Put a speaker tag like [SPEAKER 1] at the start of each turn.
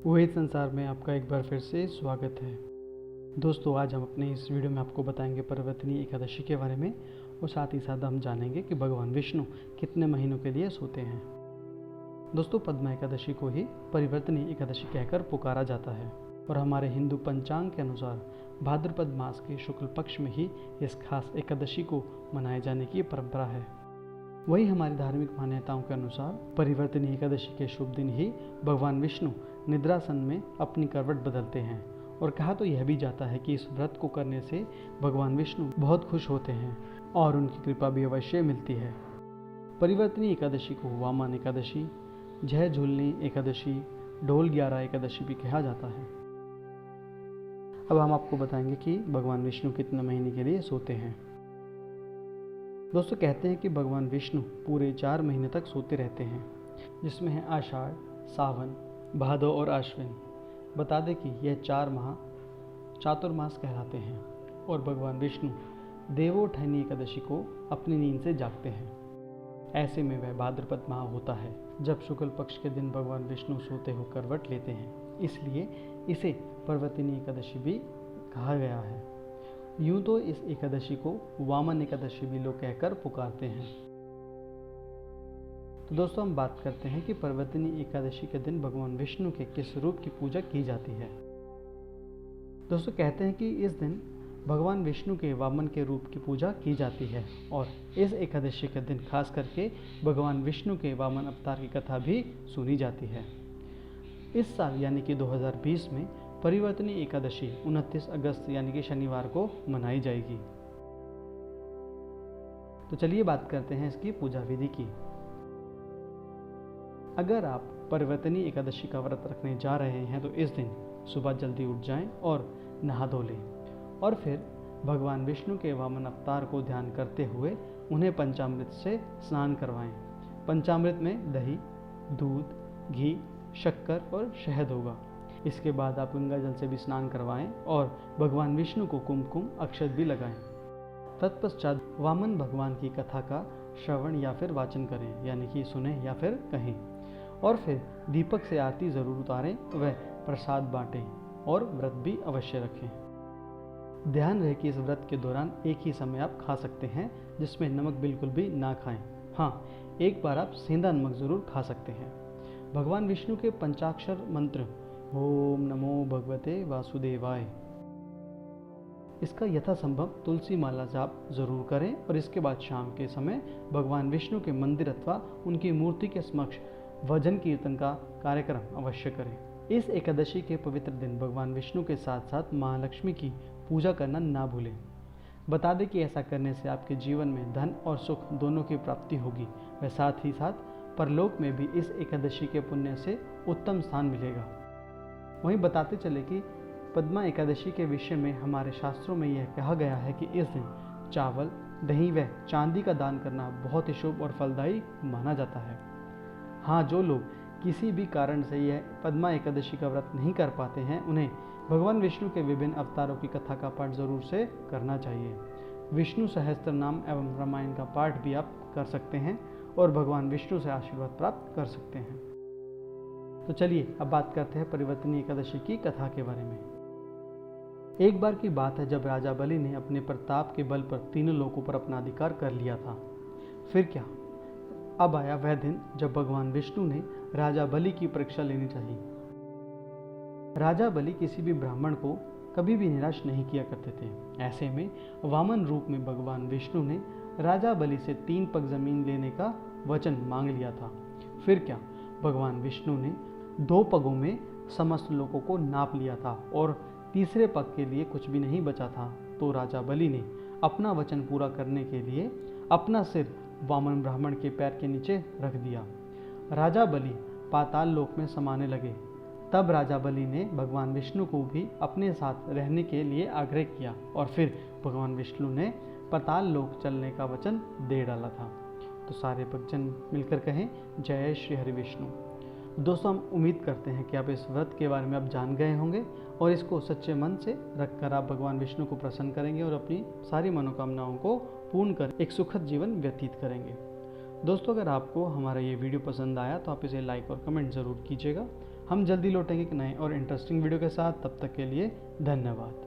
[SPEAKER 1] वही संसार में आपका एक बार फिर से स्वागत है। दोस्तों, आज हम अपने इस वीडियो में आपको बताएंगे परिवर्तनीय एकादशी के बारे में और साथ ही साथ हम जानेंगे कि भगवान विष्णु कितने महीनों के लिए सोते हैं। दोस्तों, पद्मा एकादशी को ही परिवर्तनीय एकादशी कहकर पुकारा जाता है और हमारे हिंदू पंचांग के अनुसार भाद्रपद मास के शुक्ल पक्ष में ही इस खास एकादशी को मनाए जाने की परंपरा है। वही हमारी धार्मिक मान्यताओं के अनुसार परिवर्तनीय एकादशी के शुभ दिन ही भगवान विष्णु निद्रासन में अपनी करवट बदलते हैं और कहा तो यह भी जाता है कि इस व्रत को करने से भगवान विष्णु बहुत खुश होते हैं और उनकी कृपा भी अवश्य मिलती है। परिवर्तनीय एकादशी को वामन एकादशी, जय झूलनी एकादशी, ढोल 11 एकादशी भी कहा जाता है। अब हम आपको बताएंगे कि भगवान विष्णु कितने महीने के लिए सोते हैं। दोस्तों, कहते हैं कि भगवान विष्णु पूरे 4 महीने तक सोते रहते हैं, जिसमें है आषाढ़, सावन, भादो और आश्विन। बता दें कि यह 4 माह चातुर्मास कहलाते हैं और भगवान विष्णु देवोत्थानी एकादशी को अपनी नींद से जागते हैं। ऐसे में वह भाद्रपद माह होता है जब शुक्ल पक्ष के दिन भगवान विष्णु सोते हुए करवट लेते हैं, इसलिए इसे परिवर्तनीय एकादशी भी कहा गया है। यूं तो इस एकादशी को वामन एकादशी भी लोग कहकर पुकारते हैं। तो दोस्तों, हम बात करते हैं कि परिवर्तनीय एकादशी के दिन भगवान विष्णु के किस रूप की पूजा की जाती है। दोस्तों, कहते हैं कि इस दिन भगवान विष्णु के वामन के रूप की पूजा की जाती है और इस एकादशी के दिन खास करके भगवान विष्णु के वामन अवतार की कथा भी सुनी जाती है। इस साल यानी कि 2020 में परिवर्तनीय एकादशी 29 अगस्त यानी कि शनिवार को मनाई जाएगी। तो चलिए बात करते हैं इसकी पूजा विधि की। अगर आप परिवर्तनीय एकादशी का व्रत रखने जा रहे हैं तो इस दिन सुबह जल्दी उठ जाएं और नहा धो लें और फिर भगवान विष्णु के वामन अवतार को ध्यान करते हुए उन्हें पंचामृत से स्नान करवाएं। पंचामृत में दही, दूध, घी, शक्कर और शहद होगा। इसके बाद आप गंगा जल से भी स्नान करवाएं और भगवान विष्णु को कुमकुम अक्षत भी लगाएं। तत्पश्चात वामन भगवान की कथा का श्रवण या फिर वाचन करें, यानी कि सुने या फिर कहें, और फिर दीपक से आरती जरूर उतारें, वह प्रसाद बांटें और व्रत भी अवश्य रखें। ध्यान रहे कि इस व्रत के दौरान एक ही समय आप खा सकते हैं, जिसमें नमक बिल्कुल भी ना खाएं। हाँ, एक बार आप सेंधा नमक जरूर खा सकते हैं। भगवान विष्णु के पंचाक्षर मंत्र ओम नमो भगवते वासुदेवाय, इसका यथासंभव तुलसी माला जाप जरूर करें और इसके बाद शाम के समय भगवान विष्णु के मंदिर अथवा उनकी मूर्ति के समक्ष भजन कीर्तन का कार्यक्रम अवश्य करें। इस एकादशी के पवित्र दिन भगवान विष्णु के साथ साथ महालक्ष्मी की पूजा करना ना भूलें। बता दें कि ऐसा करने से आपके जीवन में धन और सुख दोनों की प्राप्ति होगी व साथ ही साथ परलोक में भी इस एकादशी के पुण्य से उत्तम स्थान मिलेगा। वहीं बताते चले कि पद्मा एकादशी के विषय में हमारे शास्त्रों में यह कहा गया है कि इस दिन चावल, दही व चांदी का दान करना बहुत ही शुभ और फलदायी माना जाता है। हाँ, जो लोग किसी भी कारण से यह पद्मा एकादशी का व्रत नहीं कर पाते हैं, उन्हें भगवान विष्णु के विभिन्न अवतारों की कथा का पाठ जरूर से करना चाहिए। विष्णु सहस्त्र नाम एवं रामायण का पाठ भी आप कर सकते हैं और भगवान विष्णु से आशीर्वाद प्राप्त कर सकते हैं। तो चलिए अब बात करते हैं परिवर्तनीय एकादशी की कथा के बारे में। एक बार की बात है जब राजा बलि ने अपने प्रताप के बल पर तीनों लोकों पर अपना अधिकार कर लिया था। फिर क्या, अब आया वह दिन जब भगवान विष्णु ने राजा बलि की परीक्षा लेनी चाहिए। राजा बलि किसी भी ब्राह्मण को कभी भी निराश नहीं किया करते थे। ऐसे में वामन रूप में भगवान विष्णु ने राजा बलि से 3 पग जमीन लेने का वचन मांग लिया था। फिर क्या, भगवान विष्णु ने 2 पगों में समस्त लोगों को नाप लिया था और तीसरे पग के लिए कुछ भी नहीं बचा था। तो राजा बलि ने अपना वचन पूरा करने के लिए अपना सिर वामन ब्राह्मण के पैर के नीचे रख दिया। राजा बलि पाताल लोक में समाने लगे। तब राजा बलि ने भगवान विष्णु को भी अपने साथ रहने के लिए आग्रह किया और फिर भगवान विष्णु ने पाताल लोक चलने का वचन दे डाला था। तो सारे भक्तजन मिलकर कहें जय श्री हरि विष्णु। दोस्तों, हम उम्मीद करते हैं कि आप इस व्रत के बारे में आप जान गए होंगे और इसको सच्चे मन से रखकर आप भगवान विष्णु को प्रसन्न करेंगे और अपनी सारी मनोकामनाओं को पूर्ण कर एक सुखद जीवन व्यतीत करेंगे। दोस्तों, अगर आपको हमारा ये वीडियो पसंद आया तो आप इसे लाइक और कमेंट ज़रूर कीजिएगा। हम जल्दी लौटेंगे एक नए और इंटरेस्टिंग वीडियो के साथ। तब तक के लिए धन्यवाद।